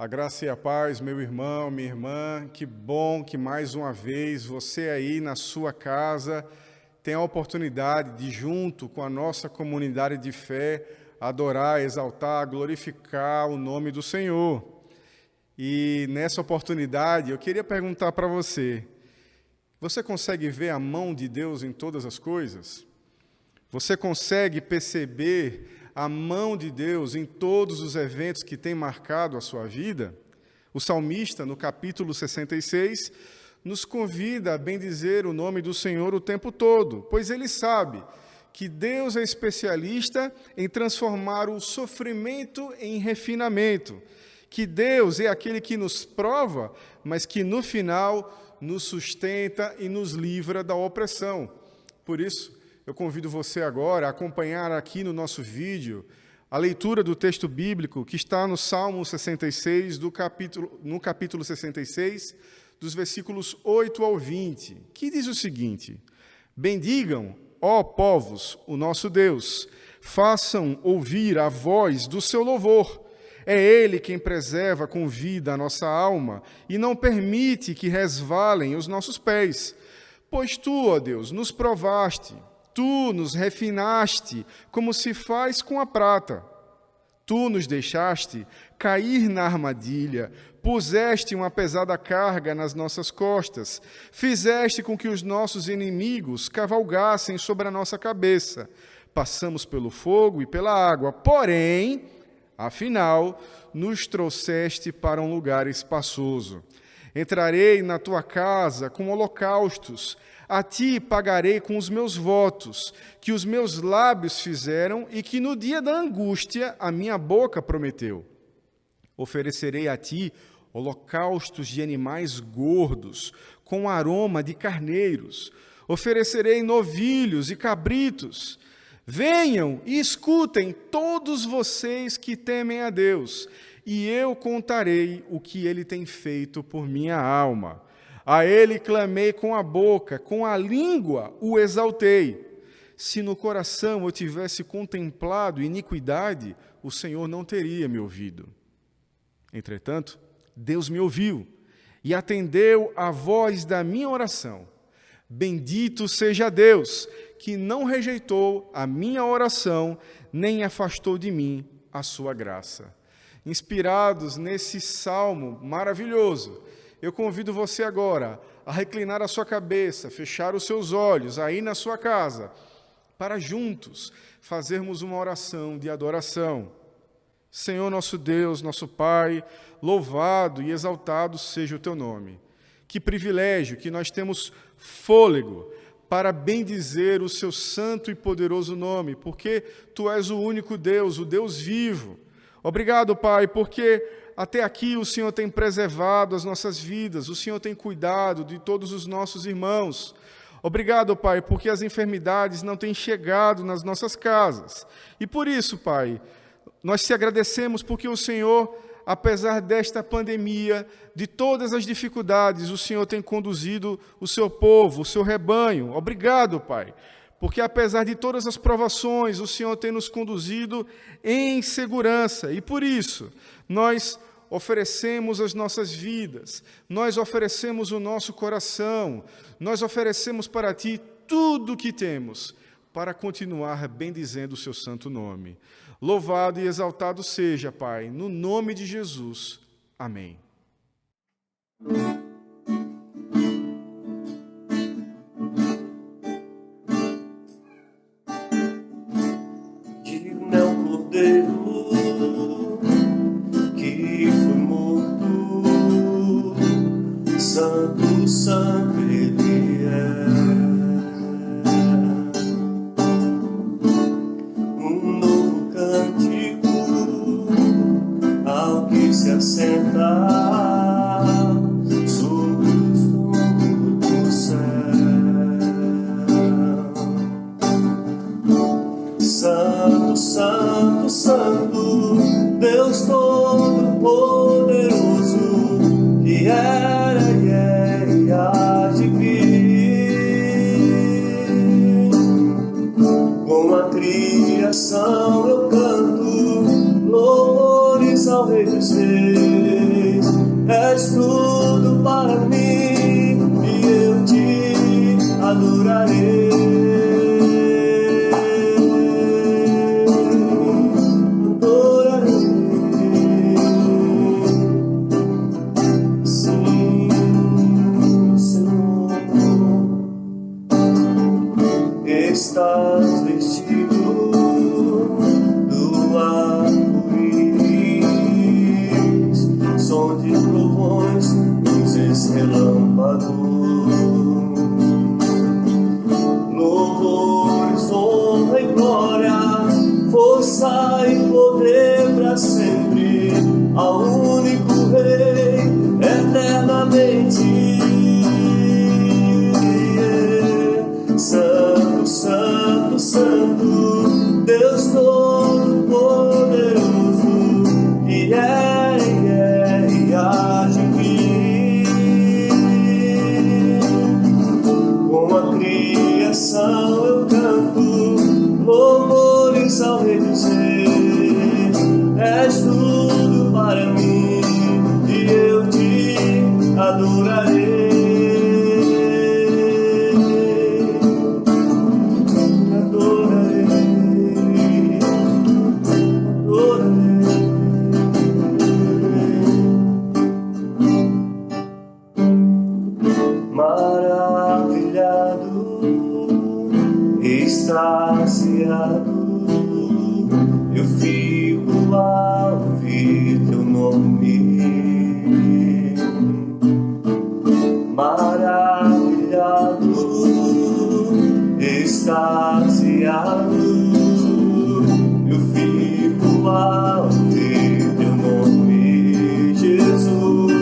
A graça e a paz, meu irmão, minha irmã, que bom que mais uma vez você aí na sua casa tem a oportunidade de, junto com a nossa comunidade de fé, adorar, exaltar, glorificar o nome do Senhor. E nessa oportunidade eu queria perguntar para você, você consegue ver a mão de Deus em todas as coisas? Você consegue perceber a mão de Deus em todos os eventos que têm marcado a sua vida? O salmista, no capítulo 66, nos convida a bendizer o nome do Senhor o tempo todo, pois ele sabe que Deus é especialista em transformar o sofrimento em refinamento, que Deus é aquele que nos prova, mas que no final nos sustenta e nos livra da opressão. Por isso, eu convido você agora a acompanhar aqui no nosso vídeo a leitura do texto bíblico que está no Salmo 66, no capítulo 66, dos versículos 8 ao 20, que diz o seguinte: Bendigam, ó povos, o nosso Deus, façam ouvir a voz do seu louvor. É Ele quem preserva com vida a nossa alma e não permite que resvalem os nossos pés. Pois tu, ó Deus, nos provaste, tu nos refinaste como se faz com a prata. Tu nos deixaste cair na armadilha, puseste uma pesada carga nas nossas costas, fizeste com que os nossos inimigos cavalgassem sobre a nossa cabeça. Passamos pelo fogo e pela água, porém, afinal, nos trouxeste para um lugar espaçoso. Entrarei na tua casa com holocaustos, a ti pagarei com os meus votos, que os meus lábios fizeram e que no dia da angústia a minha boca prometeu. Oferecerei a ti holocaustos de animais gordos, com aroma de carneiros. Oferecerei novilhos e cabritos. Venham e escutem todos vocês que temem a Deus, e eu contarei o que Ele tem feito por minha alma. A Ele clamei com a boca, com a língua o exaltei. Se no coração eu tivesse contemplado iniquidade, o Senhor não teria me ouvido. Entretanto, Deus me ouviu e atendeu à voz da minha oração. Bendito seja Deus, que não rejeitou a minha oração, nem afastou de mim a sua graça. Inspirados nesse salmo maravilhoso, eu convido você agora a reclinar a sua cabeça, fechar os seus olhos aí na sua casa, para juntos fazermos uma oração de adoração. Senhor nosso Deus, nosso Pai, louvado e exaltado seja o teu nome. Que privilégio que nós temos fôlego para bendizer o seu santo e poderoso nome, porque tu és o único Deus, o Deus vivo. Obrigado, Pai, porque até aqui o Senhor tem preservado as nossas vidas, o Senhor tem cuidado de todos os nossos irmãos. Obrigado, Pai, porque as enfermidades não têm chegado nas nossas casas. E por isso, Pai, nós te agradecemos porque o Senhor, apesar desta pandemia, de todas as dificuldades, o Senhor tem conduzido o seu povo, o seu rebanho. Obrigado, Pai, porque apesar de todas as provações, o Senhor tem nos conduzido em segurança. E por isso, nós oferecemos as nossas vidas, nós oferecemos o nosso coração, nós oferecemos para Ti tudo o que temos, para continuar bendizendo o Seu santo nome. Louvado e exaltado seja, Pai, no nome de Jesus. Amém. Digno é o Cordeiro que foi morto, santo, santo Ele é. Um novo cântico ao que se assenta sobre os tronos do céu. Santo, santo, santo, Deus Todo-Poderoso, que era e é e há de vir. Com a criação eu canto louvores ao Rei dos Reis. adorarei. Sim, Senhor, estás vestido do arco-íris, som de trovões, luzes, relâmpagos, louvores, honra e glória, força e poder para sempre, ao único Rei, eternamente. Santo, Santo, Santo, Deus Todo-Poderoso, e age aqui. Com a criação eu canto louvores ao Rei dos Reis. És tudo para mim e eu te adorarei. Maravilhado, extasiado, eu fico ao ouvir teu nome. Maravilhado, extasiado, eu fico ao ouvir teu nome, Jesus.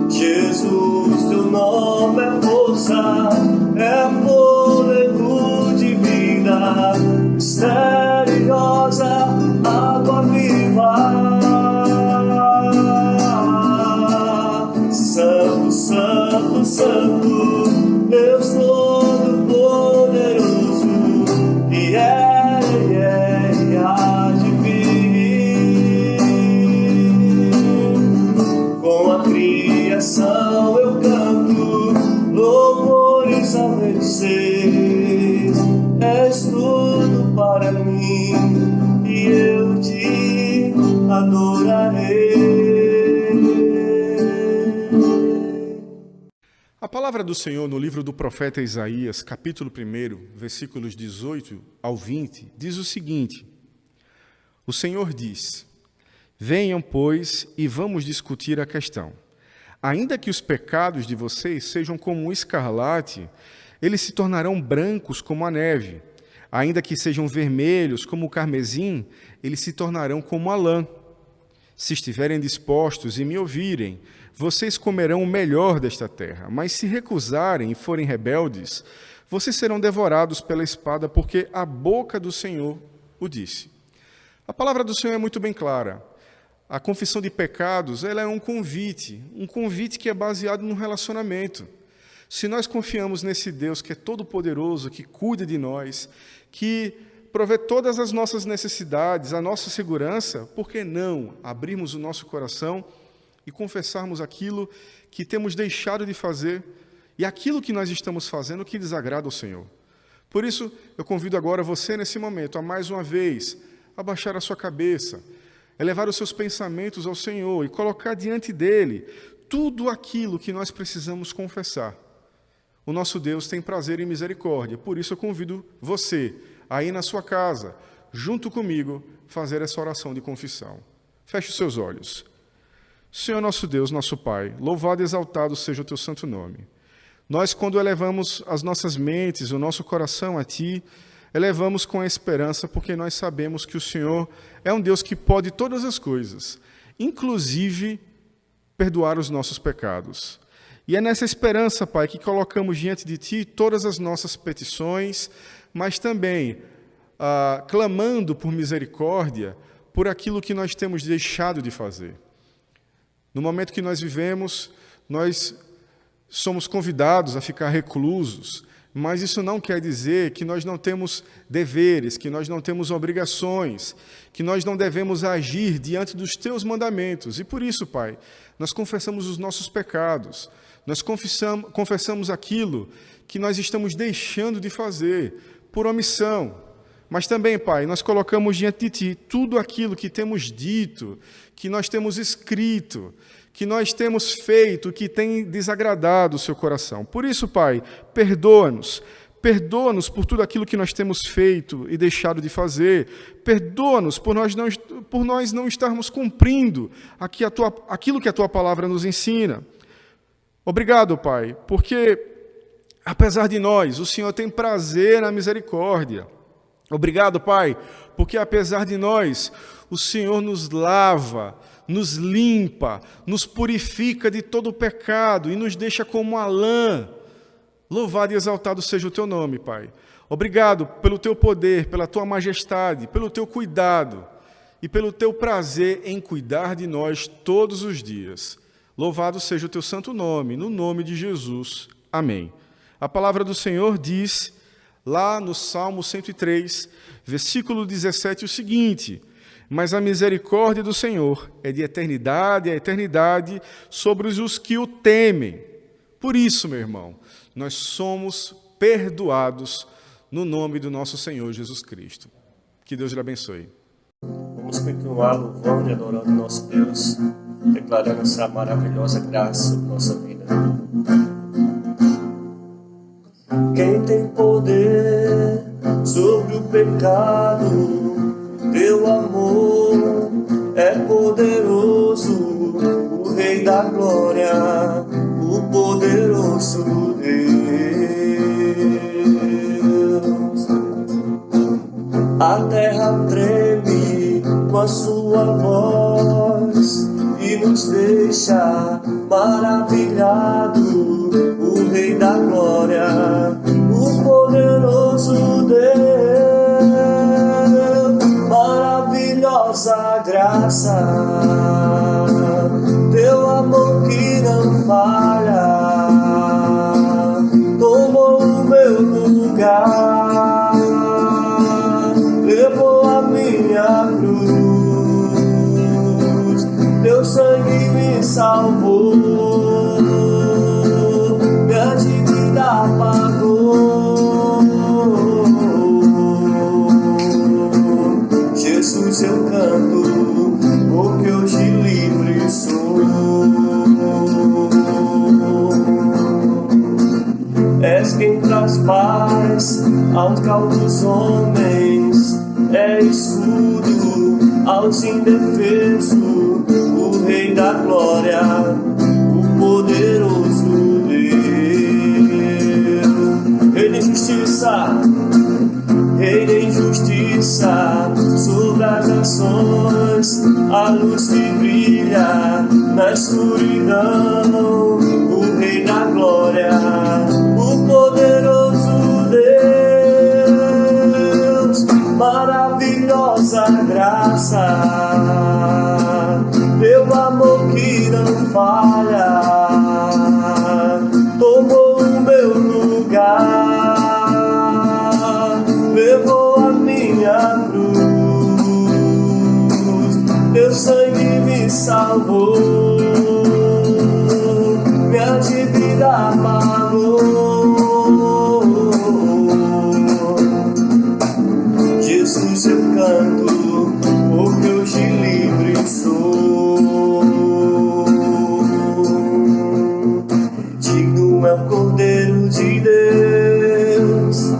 Jesus, teu nome é força, é fôlego de vida, misteriosa, água viva. Santo, Santo, Santo, Deus Todo-Poderoso, e age vir. Com a criação eu canto louvores ao Rei dos Reis. És tudo para mim e eu te adorarei. A palavra do Senhor no livro do profeta Isaías, capítulo 1, versículos 18 ao 20, diz o seguinte: o Senhor diz: venham, pois, e vamos discutir a questão. Ainda que os pecados de vocês sejam como um escarlate, eles se tornarão brancos como a neve. Ainda que sejam vermelhos como o carmesim, eles se tornarão como a lã. Se estiverem dispostos e me ouvirem, vocês comerão o melhor desta terra. Mas se recusarem e forem rebeldes, vocês serão devorados pela espada, porque a boca do Senhor o disse. A palavra do Senhor é muito bem clara. A confissão de pecados, ela é um convite que é baseado num relacionamento. Se nós confiamos nesse Deus que é todo-poderoso, que cuida de nós, que provê todas as nossas necessidades, a nossa segurança, por que não abrirmos o nosso coração e confessarmos aquilo que temos deixado de fazer e aquilo que nós estamos fazendo que desagrada ao Senhor? Por isso, eu convido agora você, nesse momento, a mais uma vez, abaixar a sua cabeça, elevar os seus pensamentos ao Senhor e colocar diante dEle tudo aquilo que nós precisamos confessar. O nosso Deus tem prazer em misericórdia, por isso eu convido você, aí na sua casa, junto comigo, fazer essa oração de confissão. Feche os seus olhos. Senhor nosso Deus, nosso Pai, louvado e exaltado seja o teu santo nome. Nós, quando elevamos as nossas mentes, o nosso coração a Ti, elevamos com a esperança, porque nós sabemos que o Senhor é um Deus que pode todas as coisas, inclusive perdoar os nossos pecados. E é nessa esperança, Pai, que colocamos diante de Ti todas as nossas petições, mas também clamando por misericórdia por aquilo que nós temos deixado de fazer. No momento que nós vivemos, nós somos convidados a ficar reclusos, mas isso não quer dizer que nós não temos deveres, que nós não temos obrigações, que nós não devemos agir diante dos Teus mandamentos. E por isso, Pai, nós confessamos os nossos pecados. Nós confessamos aquilo que nós estamos deixando de fazer por omissão. Mas também, Pai, nós colocamos diante de Ti tudo aquilo que temos dito, que nós temos escrito, que nós temos feito, que tem desagradado o Seu coração. Por isso, Pai, perdoa-nos. Perdoa-nos por tudo aquilo que nós temos feito e deixado de fazer. Perdoa-nos por nós não estarmos cumprindo aquilo que a Tua palavra nos ensina. Obrigado, Pai, porque, apesar de nós, o Senhor tem prazer na misericórdia. Obrigado, Pai, porque, apesar de nós, o Senhor nos lava, nos limpa, nos purifica de todo o pecado e nos deixa como a lã. Louvado e exaltado seja o Teu nome, Pai. Obrigado pelo Teu poder, pela Tua majestade, pelo Teu cuidado e pelo Teu prazer em cuidar de nós todos os dias. Louvado seja o Teu santo nome, no nome de Jesus. Amém. A palavra do Senhor diz, lá no Salmo 103, versículo 17, o seguinte: mas a misericórdia do Senhor é de eternidade a eternidade sobre os que o temem. Por isso, meu irmão, nós somos perdoados no nome do nosso Senhor Jesus Cristo. Que Deus lhe abençoe. Vamos continuar louvando e adorando nosso Deus, declarando essa maravilhosa graça sobre nossa vida. Quem tem poder sobre o pecado, Teu amor é poderoso, o Rei da glória, o poderoso Deus. A terra treme com a sua voz e nos deixa maravilhado, o Rei da glória, o poderoso Deus. Maravilhosa graça, Teu amor que não falha, tomou o meu lugar, levou a minha cruz, Teu sangue me salvou, minha dívida pagou. Jesus, eu canto, porque hoje livre sou. És quem traz paz aos cautos homens, é escudo aos indefesos, o Rei da glória, o poderoso Deus. Rei de justiça, Rei de justiça, sobre as nações, a luz que brilha na escuridão, o Rei da glória, o poderoso Deus. Maravilhosa graça, Teu amor que não falha, tomou o meu lugar, levou a minha cruz, Teu sangue me salvou, minha dívida pagou. Jesus, eu canto, porque hoje livre sou. Digno é o Cordeiro de Deus,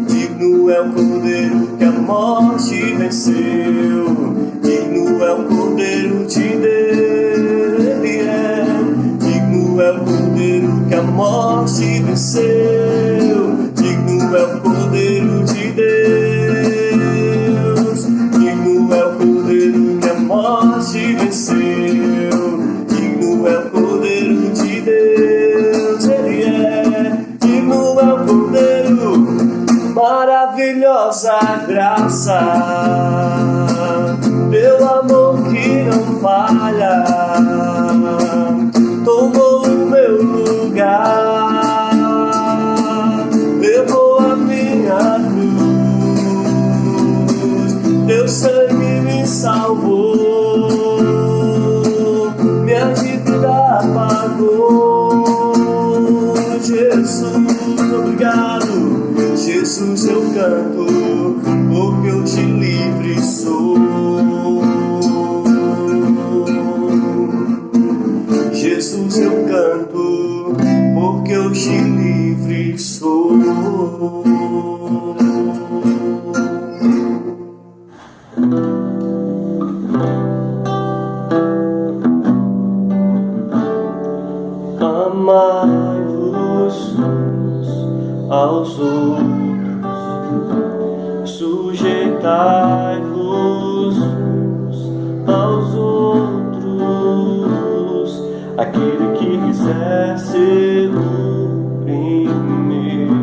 digno é o Cordeiro que a morte venceu, digno é o Cordeiro de Deus, Ele é, digno é o Cordeiro que a morte venceu, digno é o Cordeiro de Deus, digno é o Cordeiro que a morte venceu, digno é o Cordeiro de Deus, Ele é, digno é o Cordeiro. Maravilhosa graça, Teu amor que não falha, tomou o meu lugar, levou a minha cruz, Teu sangue me salvou, minha dívida pagou. Jesus, eu canto, porque hoje livre sou. Jesus, eu canto, porque hoje livre sou. Amai-vos aos outros, sujeitai-vos aos outros. Aquele que quiser ser o primeiro,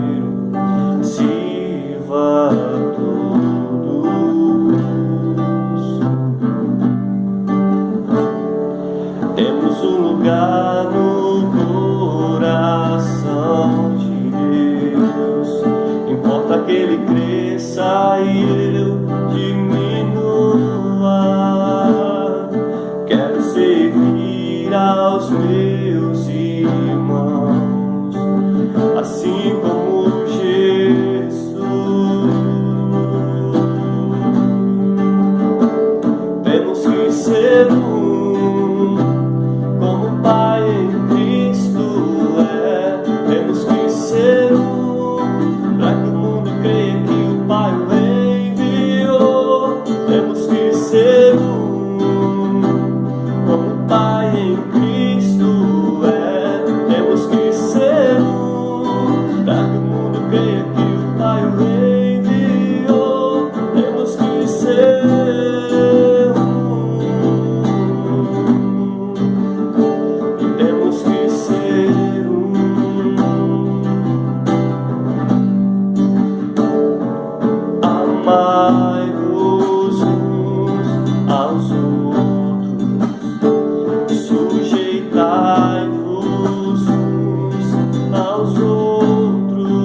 sirva a todos. Temos um lugar no coração de Deus. Importa que Ele cresça e eu diminua. Quero servir aos meus irmãos, assim como Jesus. Temos que ser como o Pai em Cristo é. Temos que ser para que o mundo creia que o Pai o enviou. Temos que ser como o Pai em Cristo é. Temos que ser para que o mundo creia que o Pai o enviou. Temos que ser amai-vos uns aos outros, sujeitai-vos uns aos outros.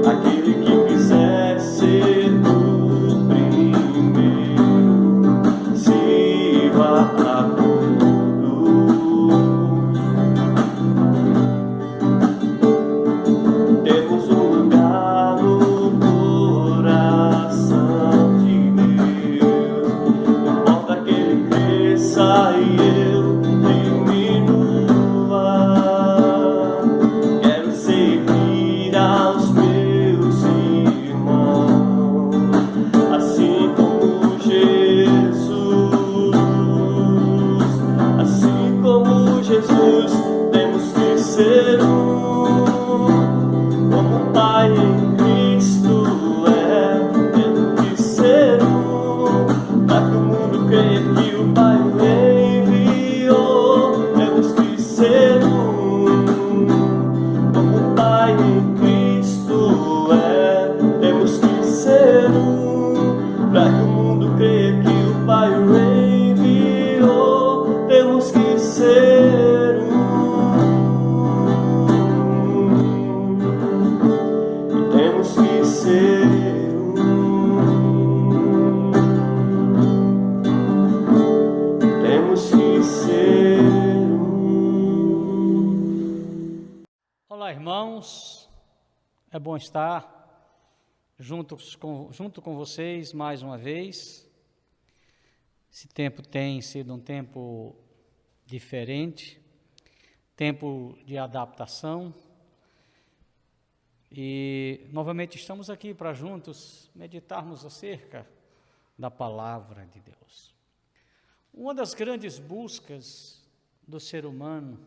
Aquele que quiser ser o primeiro, sirva a todos. Temos um lugar no coração de Deus. Importa que Ele cresça e eu diminua. Quero servir aos meus irmãos, assim como Jesus. Assim como Jesus, temos que ser como o Pai em Cristo é. Temos que ser para que o mundo creia que o Pai o enviou. Temos que ser como o Pai em Cristo é. Temos que ser para que o mundo creia que o Pai o enviou. Temos que ser temos que ser temos que ser Olá, irmãos, é bom estar junto com vocês mais uma vez. Esse tempo tem sido um tempo diferente, tempo de adaptação, e novamente estamos aqui para juntos meditarmos acerca da palavra de Deus. Uma das grandes buscas do ser humano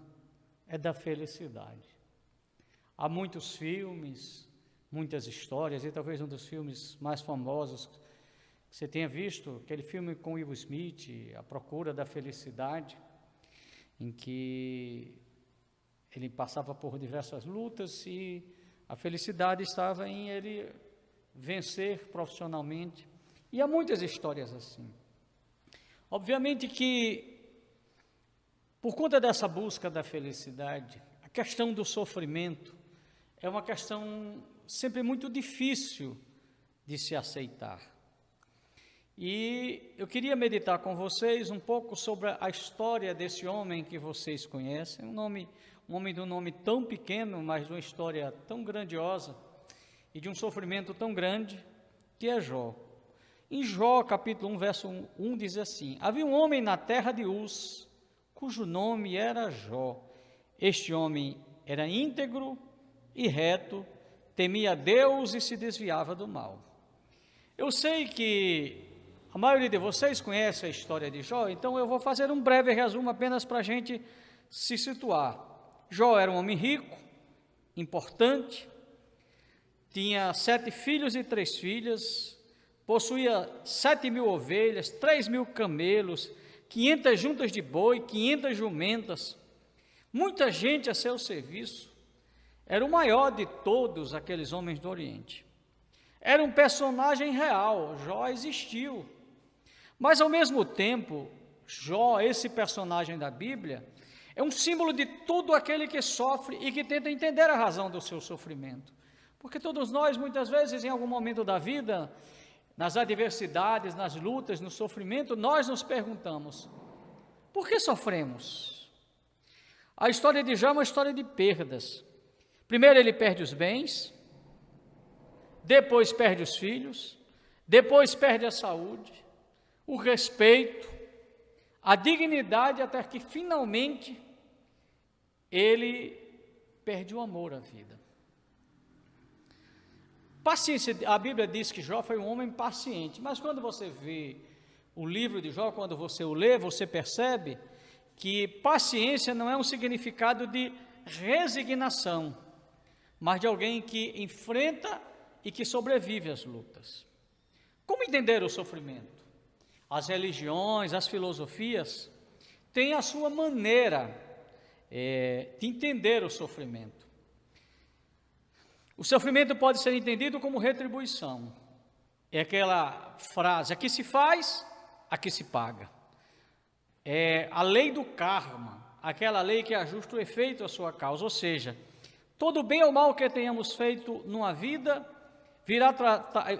é da felicidade. Há muitos filmes, muitas histórias, e talvez um dos filmes mais famosos que você tenha visto, aquele filme com Will Smith, A Procura da Felicidade, em que ele passava por diversas lutas e a felicidade estava em ele vencer profissionalmente. E há muitas histórias assim. Obviamente que, por conta dessa busca da felicidade, a questão do sofrimento é uma questão sempre muito difícil de se aceitar. E eu queria meditar com vocês um pouco sobre a história desse homem que vocês conhecem, um homem de um nome tão pequeno, mas de uma história tão grandiosa. e de um sofrimento tão grande, que é Jó. Em Jó, capítulo 1, verso 1, diz assim: havia um homem na terra de Uz, cujo nome era Jó. Este homem era íntegro e reto, temia a Deus e se desviava do mal. Eu sei que a maioria de vocês conhece a história de Jó, então eu vou fazer um breve resumo apenas para a gente se situar. Jó era um homem rico, importante, tinha 7 filhos e 3 filhas, possuía 7.000 ovelhas, 3.000 camelos, 500 juntas de boi, 500 jumentas, muita gente a seu serviço. Era o maior de todos aqueles homens do Oriente. Era um personagem real, Jó existiu. Mas ao mesmo tempo, Jó, esse personagem da Bíblia, é um símbolo de todo aquele que sofre e que tenta entender a razão do seu sofrimento. Porque todos nós, muitas vezes, em algum momento da vida, nas adversidades, nas lutas, no sofrimento, nós nos perguntamos: por que sofremos? A história de Jó é uma história de perdas. Primeiro ele perde os bens, depois perde os filhos, depois perde a saúde, o respeito, a dignidade, até que finalmente ele perde o amor à vida. Paciência, a Bíblia diz que Jó foi um homem paciente, mas quando você vê o livro de Jó, quando você o lê, você percebe que paciência não é um significado de resignação, mas de alguém que enfrenta e que sobrevive às lutas. Como entender o sofrimento? As religiões, as filosofias têm a sua maneira de entender o sofrimento. O sofrimento pode ser entendido como retribuição. É aquela frase: aqui se faz, aqui se paga. É a lei do karma, aquela lei que ajusta o efeito à sua causa, ou seja, todo bem ou mal que tenhamos feito numa vida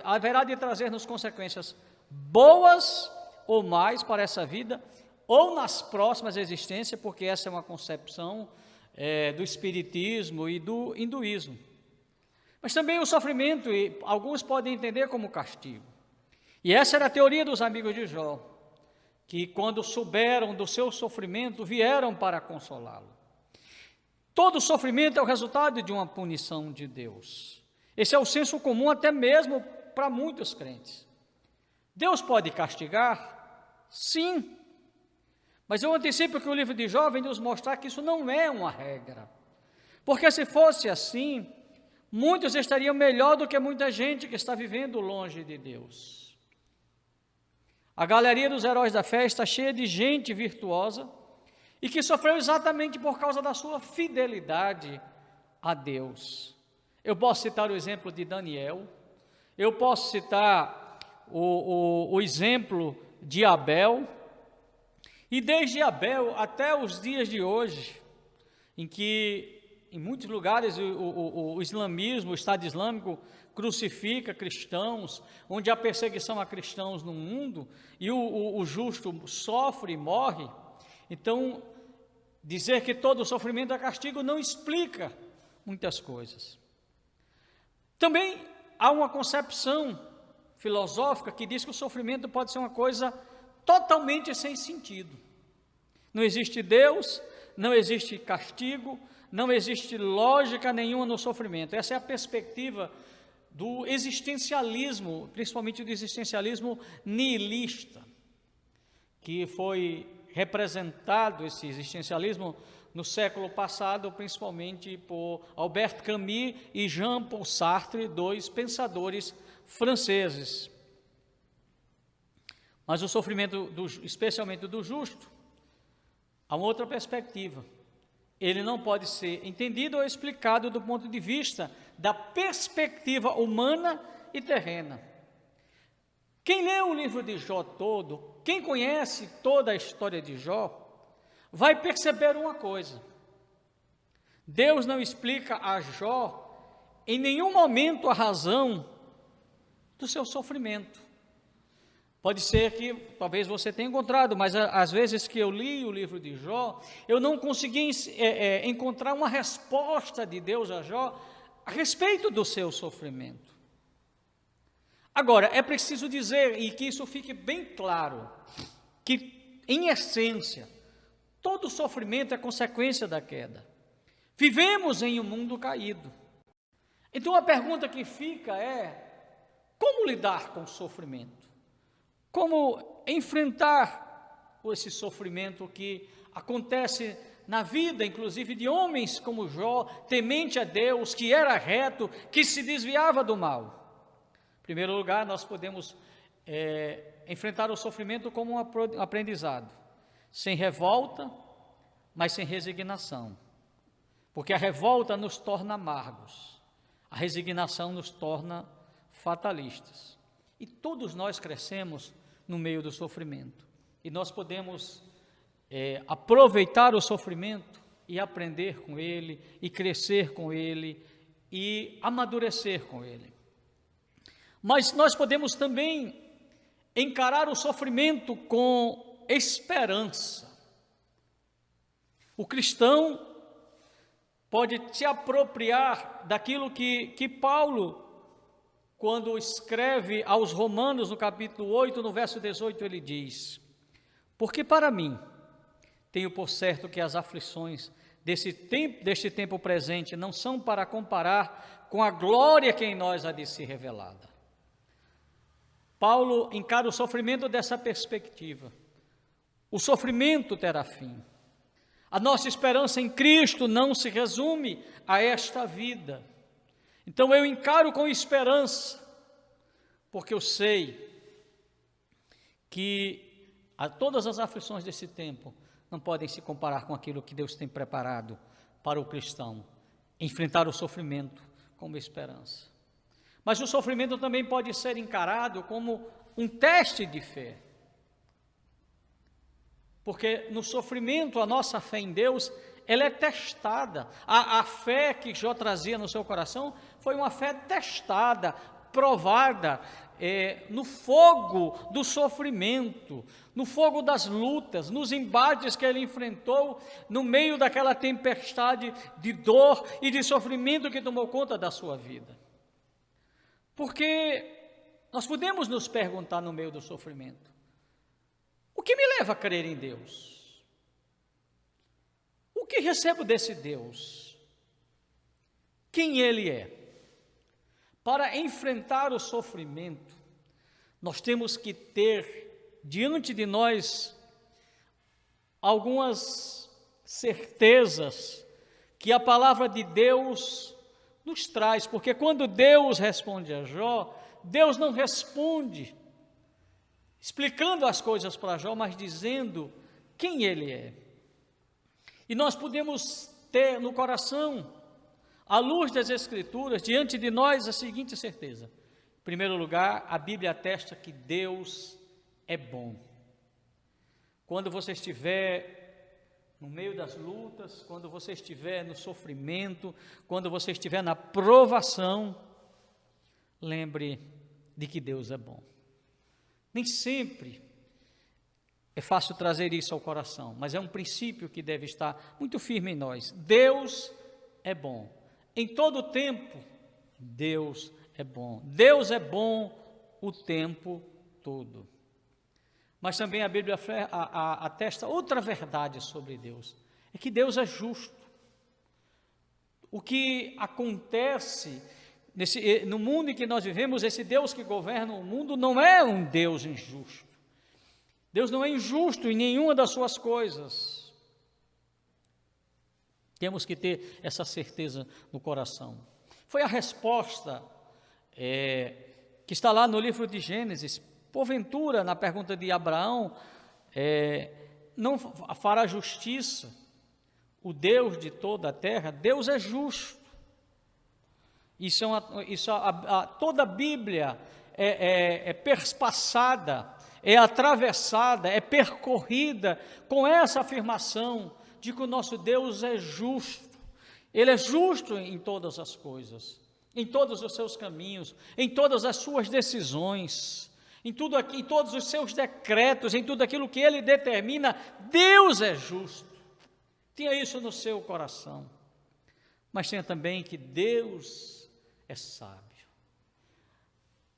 haverá de trazer-nos consequências boas ou mais para essa vida, ou nas próximas existências, porque essa é uma concepção do espiritismo e do hinduísmo. Mas também o sofrimento, e alguns podem entender como castigo. E essa era a teoria dos amigos de Jó, que quando souberam do seu sofrimento, vieram para consolá-lo. Todo sofrimento é o resultado de uma punição de Deus. Esse é o senso comum até mesmo para muitos crentes. Deus pode castigar? Sim. Mas eu antecipo que o livro de Jó vem nos mostrar que isso não é uma regra. Porque se fosse assim, muitos estariam melhor do que muita gente que está vivendo longe de Deus. A galeria dos heróis da fé está cheia de gente virtuosa e que sofreu exatamente por causa da sua fidelidade a Deus. Eu posso citar o exemplo de Daniel, eu posso citar o exemplo de Abel, e desde Abel até os dias de hoje, em que em muitos lugares o islamismo, o Estado Islâmico crucifica cristãos, onde há perseguição a cristãos no mundo, e o justo sofre e morre. Então, dizer que todo sofrimento é castigo não explica muitas coisas. Também há uma concepção filosófica que diz que o sofrimento pode ser uma coisa totalmente sem sentido. Não existe Deus, não existe castigo, não existe lógica nenhuma no sofrimento. Essa é a perspectiva do existencialismo, principalmente do existencialismo nihilista, que foi representado, esse existencialismo, no século passado, principalmente por Albert Camus e Jean-Paul Sartre, 2 pensadores franceses. Mas o sofrimento, especialmente do justo, há uma outra perspectiva. Ele não pode ser entendido ou explicado do ponto de vista da perspectiva humana e terrena. Quem lê o livro de Jó todo, quem conhece toda a história de Jó, vai perceber uma coisa: Deus não explica a Jó em nenhum momento a razão do seu sofrimento. Pode ser que talvez você tenha encontrado, mas às vezes que eu li o livro de Jó, eu não consegui encontrar uma resposta de Deus a Jó a respeito do seu sofrimento. Agora, é preciso dizer, e que isso fique bem claro, que, em essência, todo sofrimento é consequência da queda. Vivemos em um mundo caído. Então, a pergunta que fica é: como lidar com o sofrimento? Como enfrentar esse sofrimento que acontece na vida, inclusive de homens como Jó, temente a Deus, que era reto, que se desviava do mal? Em primeiro lugar, nós podemos enfrentar o sofrimento como um aprendizado, sem revolta, mas sem resignação, porque a revolta nos torna amargos, a resignação nos torna fatalistas, e todos nós crescemos no meio do sofrimento, e nós podemos aproveitar o sofrimento e aprender com ele, e crescer com ele, e amadurecer com ele. Mas nós podemos também encarar o sofrimento com esperança. O cristão pode se apropriar daquilo que Paulo, quando escreve aos Romanos, no capítulo 8, no verso 18, ele diz: porque para mim, tenho por certo que as aflições deste tempo presente não são para comparar com a glória que em nós há de ser revelada. Paulo encara o sofrimento dessa perspectiva. O sofrimento terá fim. A nossa esperança em Cristo não se resume a esta vida. Então eu encaro com esperança, porque eu sei que todas as aflições desse tempo não podem se comparar com aquilo que Deus tem preparado para o cristão, enfrentar o sofrimento como esperança. Mas o sofrimento também pode ser encarado como um teste de fé, porque no sofrimento a nossa fé em Deus, ela é testada. A fé que Jó trazia no seu coração foi uma fé testada, provada, no fogo do sofrimento, no fogo das lutas, nos embates que ele enfrentou no meio daquela tempestade de dor e de sofrimento que tomou conta da sua vida. Porque nós podemos nos perguntar no meio do sofrimento: o que me leva a crer em Deus? O que recebo desse Deus? Quem Ele é? Para enfrentar o sofrimento, nós temos que ter diante de nós algumas certezas que a palavra de Deus nos traz, porque quando Deus responde a Jó, Deus não responde explicando as coisas para Jó, mas dizendo quem ele é. E nós podemos ter no coração, à luz das Escrituras, diante de nós, a seguinte certeza: em primeiro lugar, a Bíblia atesta que Deus é bom. Quando você estiver no meio das lutas, quando você estiver no sofrimento, quando você estiver na provação, lembre de que Deus é bom. Nem sempre é fácil trazer isso ao coração, mas é um princípio que deve estar muito firme em nós. Deus é bom. Em todo o tempo, Deus é bom. Deus é bom o tempo todo. Mas também a Bíblia atesta outra verdade sobre Deus, é que Deus é justo. O que acontece no mundo em que nós vivemos, esse Deus que governa o mundo não é um Deus injusto. Deus não é injusto em nenhuma das suas coisas. Temos que ter essa certeza no coração. Foi a resposta que está lá no livro de Gênesis. Porventura, na pergunta de Abraão, não fará justiça o Deus de toda a terra? Deus é justo. Toda a Bíblia é perspassada, é atravessada, é percorrida com essa afirmação de que o nosso Deus é justo. Ele é justo em todas as coisas, em todos os seus caminhos, em todas as suas decisões, em todos os seus decretos, em tudo aquilo que Ele determina. Deus é justo. Tenha isso no seu coração. mas tenha também que Deus é sábio.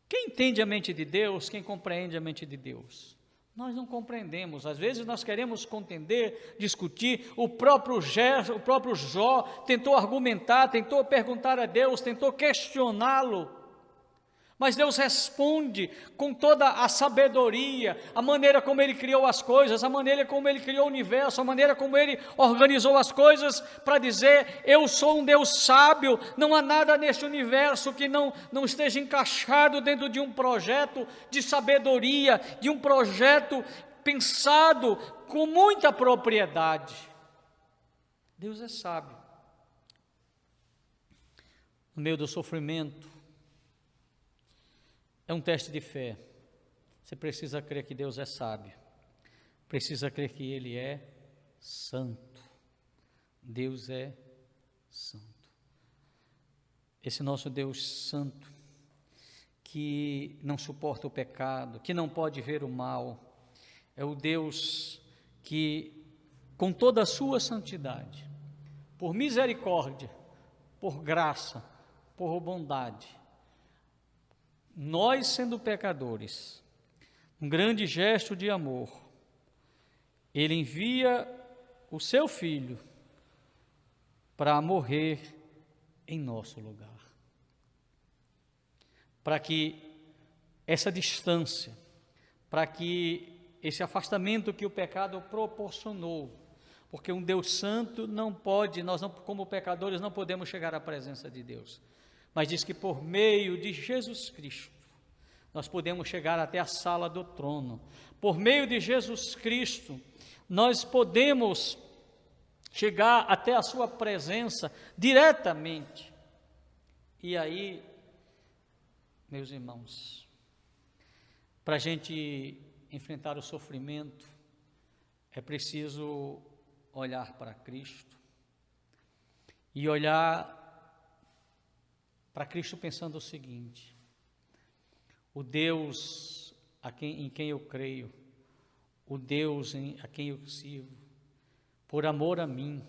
Quem entende a mente de Deus, quem compreende a mente de Deus? Nós não compreendemos, às vezes nós queremos contender, discutir, o próprio Jó tentou argumentar, tentou perguntar a Deus, tentou questioná-lo, mas Deus responde com toda a sabedoria, a maneira como Ele criou as coisas, a maneira como Ele criou o universo, a maneira como Ele organizou as coisas, para dizer: eu sou um Deus sábio, não há nada neste universo que não esteja encaixado dentro de um projeto de sabedoria, de um projeto pensado com muita propriedade. Deus é sábio. No meio do sofrimento, é um teste de fé. Você precisa crer que Deus é sábio. Precisa crer que Ele é santo. Deus é santo. Esse nosso Deus santo, que não suporta o pecado, que não pode ver o mal, é o Deus que, com toda a sua santidade, por misericórdia, por graça, por bondade, nós sendo pecadores, um grande gesto de amor, Ele envia o seu Filho para morrer em nosso lugar, para que essa distância, para que esse afastamento que o pecado proporcionou, porque um Deus santo não pode, nós não, como pecadores não podemos chegar à presença de Deus, mas diz que por meio de Jesus Cristo, nós podemos chegar até a sala do trono. Por meio de Jesus Cristo, nós podemos chegar até a sua presença diretamente. E aí, meus irmãos, para a gente enfrentar o sofrimento, é preciso olhar para Cristo e olhar para Cristo pensando o seguinte: o Deus em quem eu creio, o Deus a quem eu sirvo, por amor a mim,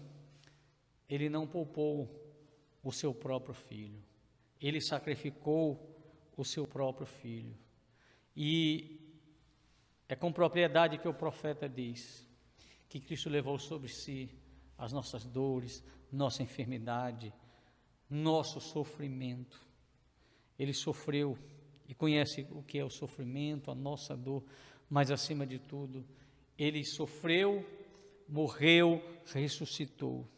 Ele não poupou o seu próprio Filho, Ele sacrificou o seu próprio Filho. E é com propriedade que o profeta diz que Cristo levou sobre si as nossas dores, nossa enfermidade, nosso sofrimento. Ele sofreu e conhece o que é o sofrimento, a nossa dor, mas acima de tudo, Ele sofreu, morreu, ressuscitou,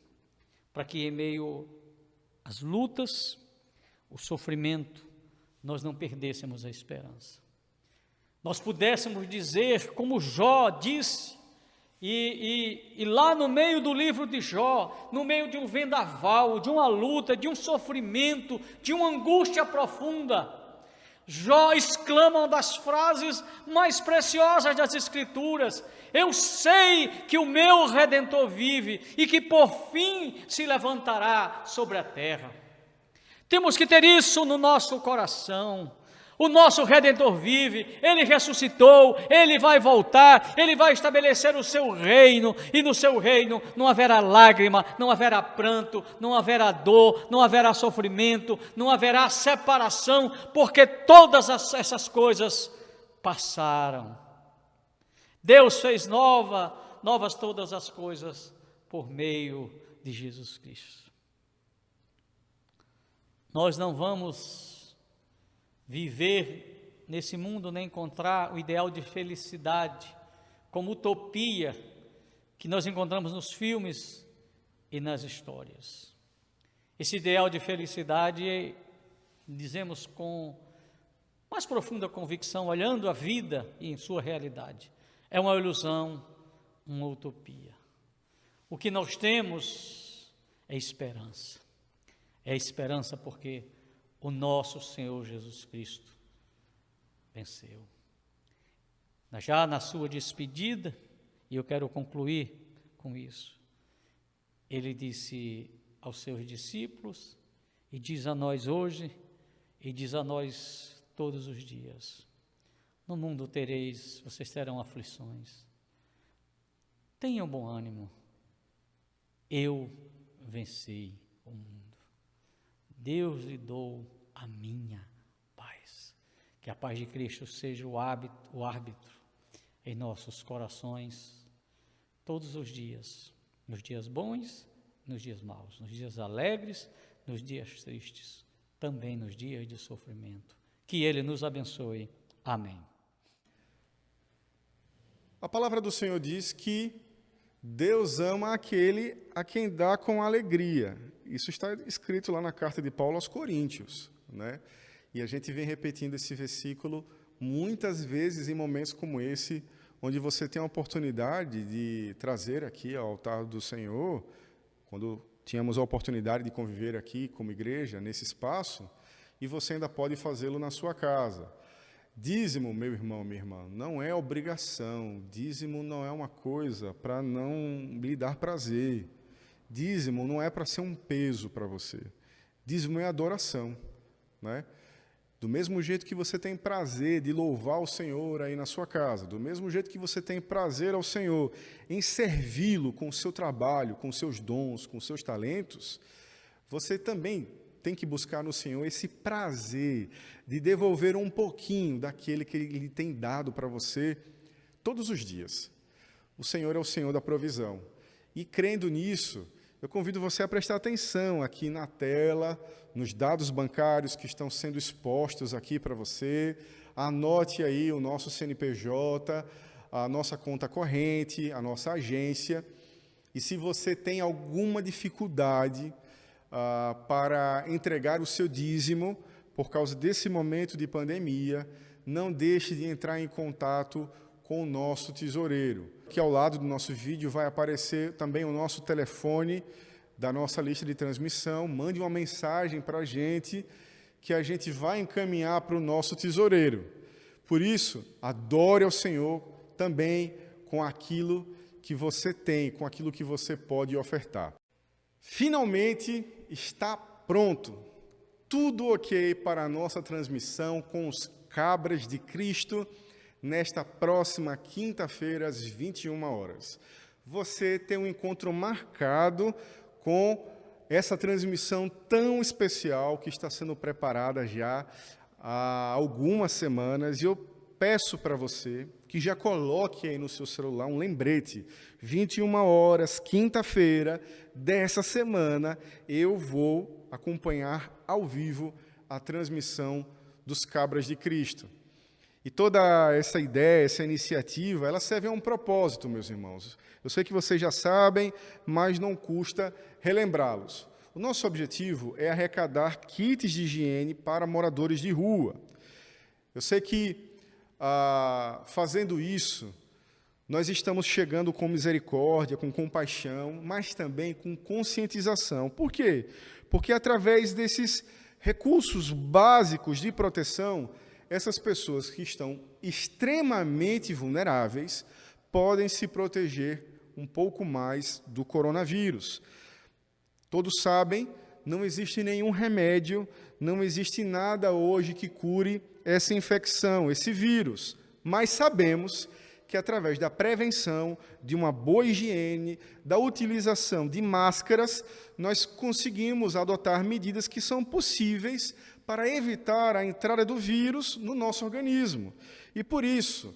para que em meio às lutas, o sofrimento, nós não perdêssemos a esperança. Nós pudéssemos dizer, como Jó disse, e lá no meio do livro de Jó, no meio de um vendaval, de uma luta, de um sofrimento, de uma angústia profunda, Jó exclama uma das frases mais preciosas das Escrituras: eu sei que o meu Redentor vive e que por fim se levantará sobre a terra. Temos que ter isso no nosso coração. O nosso Redentor vive, Ele ressuscitou, Ele vai voltar, Ele vai estabelecer o seu reino, e no seu reino não haverá lágrima, não haverá pranto, não haverá dor, não haverá sofrimento, não haverá separação, porque todas essas coisas passaram. Deus fez novas todas as coisas por meio de Jesus Cristo. Nós não vamos viver nesse mundo, nem encontrar o ideal de felicidade como utopia que nós encontramos nos filmes e nas histórias. Esse ideal de felicidade, dizemos com mais profunda convicção, olhando a vida em sua realidade, é uma ilusão, uma utopia. O que nós temos é esperança. É esperança porque o nosso Senhor Jesus Cristo venceu. Já na sua despedida, e eu quero concluir com isso, Ele disse aos seus discípulos, e diz a nós hoje, e diz a nós todos os dias: no mundo vocês terão aflições. Tenham bom ânimo, eu venci o mundo. Deus lhe dou a minha paz. Que a paz de Cristo seja o árbitro em nossos corações, todos os dias, nos dias bons, nos dias maus, nos dias alegres, nos dias tristes, também nos dias de sofrimento. Que Ele nos abençoe. Amém. A palavra do Senhor diz que Deus ama aquele a quem dá com alegria. Isso está escrito lá na carta de Paulo aos Coríntios, né? E a gente vem repetindo esse versículo muitas vezes em momentos como esse, onde você tem a oportunidade de trazer aqui ao altar do Senhor, quando tínhamos a oportunidade de conviver aqui como igreja, nesse espaço, e você ainda pode fazê-lo na sua casa. Dízimo, meu irmão, minha irmã, não é obrigação. Dízimo não é uma coisa para não lhe dar prazer. Dízimo não é para ser um peso para você. Dízimo é adoração, né? Do mesmo jeito que você tem prazer de louvar o Senhor aí na sua casa, do mesmo jeito que você tem prazer ao Senhor em servi-lo com o seu trabalho, com os seus dons, com os seus talentos, você também tem que buscar no Senhor esse prazer de devolver um pouquinho daquele que Ele tem dado para você todos os dias. O Senhor é o Senhor da provisão. E crendo nisso, eu convido você a prestar atenção aqui na tela, nos dados bancários que estão sendo expostos aqui para você. Anote aí o nosso CNPJ, a nossa conta corrente, a nossa agência. E se você tem alguma dificuldade para entregar o seu dízimo, por causa desse momento de pandemia, não deixe de entrar em contato com o nosso tesoureiro. Aqui ao lado do nosso vídeo vai aparecer também o nosso telefone da nossa lista de transmissão. Mande uma mensagem para a gente, que a gente vai encaminhar para o nosso tesoureiro. Por isso, adore ao Senhor também com aquilo que você tem, com aquilo que você pode ofertar. Finalmente está pronto. Tudo ok para a nossa transmissão com os Cabras de Cristo, nesta próxima quinta-feira, às 21 horas. Você tem um encontro marcado com essa transmissão tão especial que está sendo preparada já há algumas semanas. E eu peço para você que já coloque aí no seu celular um lembrete. 21 horas, quinta-feira dessa semana, eu vou acompanhar ao vivo a transmissão dos Cabras de Cristo. E toda essa ideia, essa iniciativa, ela serve a um propósito, meus irmãos. Eu sei que vocês já sabem, mas não custa relembrá-los. O nosso objetivo é arrecadar kits de higiene para moradores de rua. Eu sei que, fazendo isso, nós estamos chegando com misericórdia, com compaixão, mas também com conscientização. Por quê? Porque através desses recursos básicos de proteção, essas pessoas que estão extremamente vulneráveis podem se proteger um pouco mais do coronavírus. Todos sabem, não existe nenhum remédio, não existe nada hoje que cure essa infecção, esse vírus. Mas sabemos que através da prevenção, de uma boa higiene, da utilização de máscaras, nós conseguimos adotar medidas que são possíveis para evitar a entrada do vírus no nosso organismo. E por isso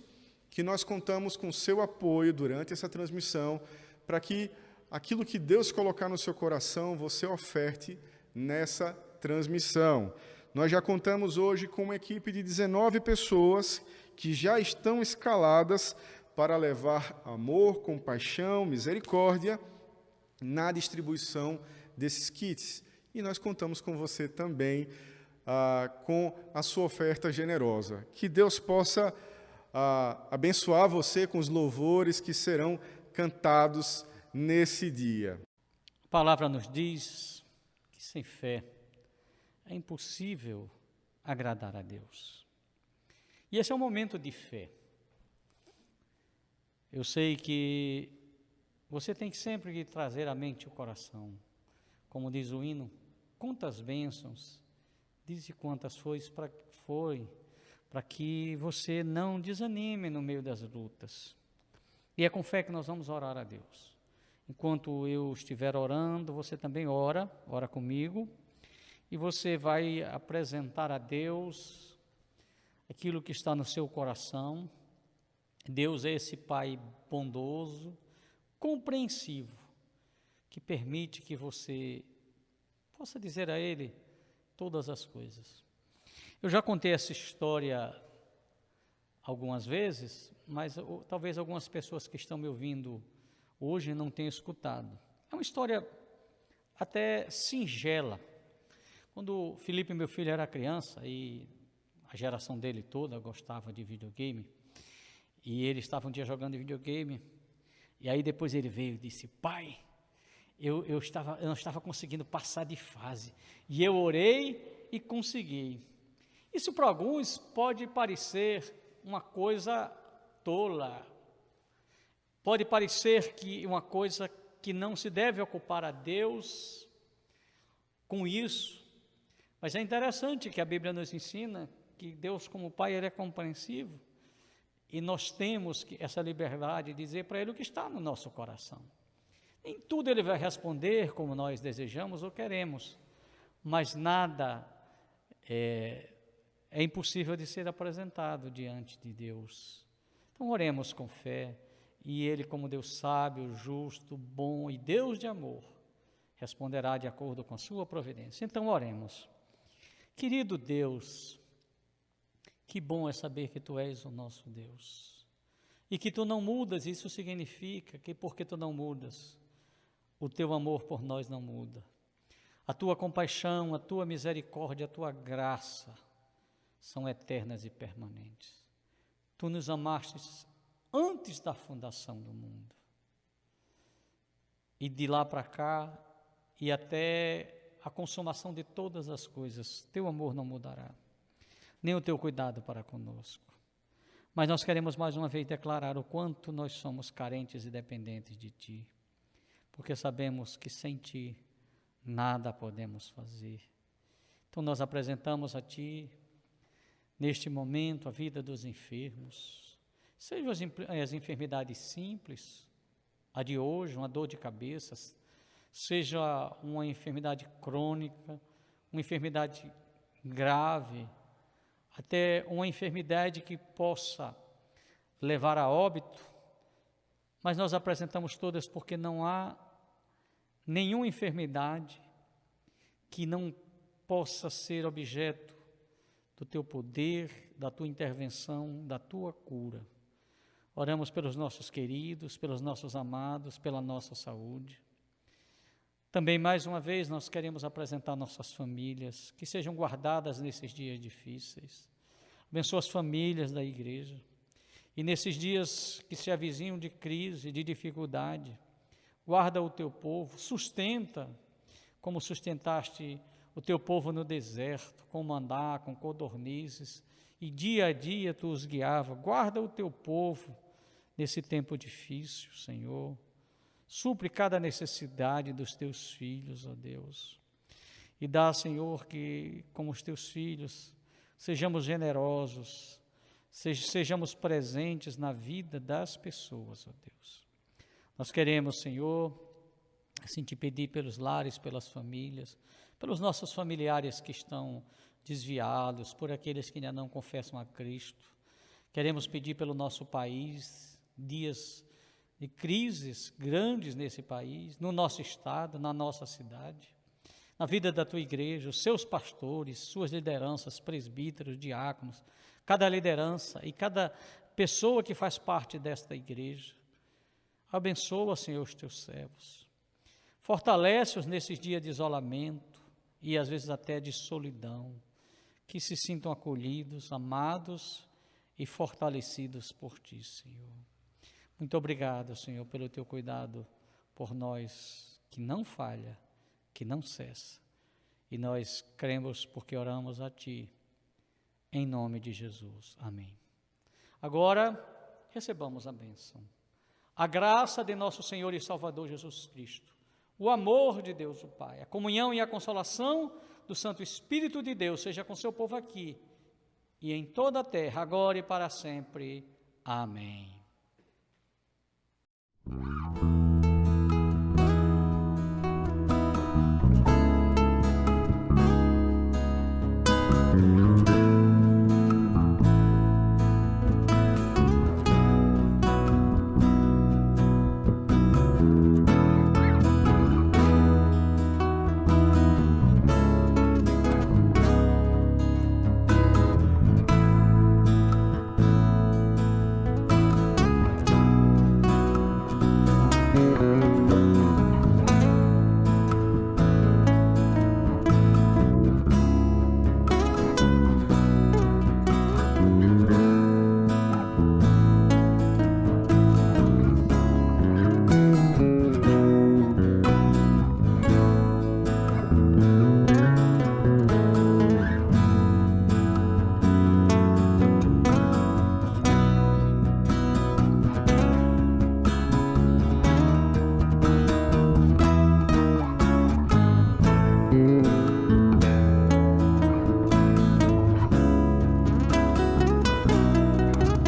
que nós contamos com seu apoio durante essa transmissão, para que aquilo que Deus colocar no seu coração, você oferte nessa transmissão. Nós já contamos hoje com uma equipe de 19 pessoas que já estão escaladas para levar amor, compaixão, misericórdia na distribuição desses kits. E nós contamos com você também, com a sua oferta generosa. Que Deus possa abençoar você com os louvores que serão cantados nesse dia. A palavra nos diz que sem fé é impossível agradar a Deus. E esse é um momento de fé. Eu sei que você tem que sempre trazer à mente o coração. Como diz o hino, quantas bênçãos, dize quantas foi para que você não desanime no meio das lutas. E é com fé que nós vamos orar a Deus. Enquanto eu estiver orando, você também ora comigo. e você vai apresentar a Deus aquilo que está no seu coração. Deus é esse Pai bondoso, compreensivo, que permite que você possa dizer a Ele todas as coisas. Eu já contei essa história algumas vezes, mas talvez algumas pessoas que estão me ouvindo hoje não tenham escutado. É uma história até singela. Quando o Felipe, meu filho, era criança, e a geração dele toda gostava de videogame, e ele estava um dia jogando videogame, e aí depois ele veio e disse: pai, eu não estava conseguindo passar de fase, e eu orei e consegui. Isso para alguns pode parecer uma coisa tola, pode parecer que uma coisa que não se deve ocupar a Deus com isso, mas é interessante que a Bíblia nos ensina que Deus, como Pai, Ele é compreensivo, e nós temos essa liberdade de dizer para Ele o que está no nosso coração. Nem tudo Ele vai responder como nós desejamos ou queremos, mas nada é impossível de ser apresentado diante de Deus. Então oremos com fé, e Ele, como Deus sábio, justo, bom e Deus de amor, responderá de acordo com a sua providência. Então oremos. Querido Deus, que bom é saber que Tu és o nosso Deus, e que Tu não mudas. Isso significa que porque Tu não mudas, o Teu amor por nós não muda. A Tua compaixão, a Tua misericórdia, a Tua graça são eternas e permanentes. Tu nos amastes antes da fundação do mundo. E de lá para cá, e até a consumação de todas as coisas, Teu amor não mudará, nem o Teu cuidado para conosco. Mas nós queremos mais uma vez declarar o quanto nós somos carentes e dependentes de Ti, porque sabemos que sem Ti nada podemos fazer. Então nós apresentamos a Ti, neste momento, a vida dos enfermos, sejam as enfermidades simples, a de hoje, uma dor de cabeça, seja uma enfermidade crônica, uma enfermidade grave, até uma enfermidade que possa levar a óbito, mas nós apresentamos todas porque não há nenhuma enfermidade que não possa ser objeto do Teu poder, da Tua intervenção, da Tua cura. Oramos pelos nossos queridos, pelos nossos amados, pela nossa saúde. Também, mais uma vez, nós queremos apresentar nossas famílias, que sejam guardadas nesses dias difíceis. Abençoa as famílias da igreja. E nesses dias que se avizinham de crise, de dificuldade, guarda o Teu povo, sustenta, como sustentaste o Teu povo no deserto, com maná, com codornizes, e dia a dia Tu os guiava. Guarda o Teu povo nesse tempo difícil, Senhor. Supre cada necessidade dos Teus filhos, ó Deus. E dá, Senhor, que como os Teus filhos, sejamos generosos, sejamos presentes na vida das pessoas, ó Deus. Nós queremos, Senhor, assim Te pedir pelos lares, pelas famílias, pelos nossos familiares que estão desviados, por aqueles que ainda não confessam a Cristo. Queremos pedir pelo nosso país, dias de crises grandes nesse país, no nosso estado, na nossa cidade, na vida da Tua igreja, os seus pastores, suas lideranças, presbíteros, diáconos, cada liderança e cada pessoa que faz parte desta igreja. Abençoa, Senhor, os Teus servos. Fortalece-os nesses dias de isolamento e às vezes até de solidão, que se sintam acolhidos, amados e fortalecidos por Ti, Senhor. Muito obrigado, Senhor, pelo Teu cuidado por nós, que não falha, que não cessa. E nós cremos porque oramos a Ti, em nome de Jesus. Amém. Agora, recebamos a bênção. A graça de nosso Senhor e Salvador Jesus Cristo, o amor de Deus o Pai, a comunhão e a consolação do Santo Espírito de Deus, seja com seu povo aqui e em toda a terra, agora e para sempre. Amém.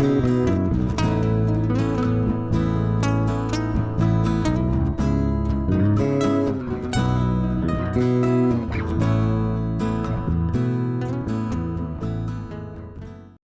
Deus.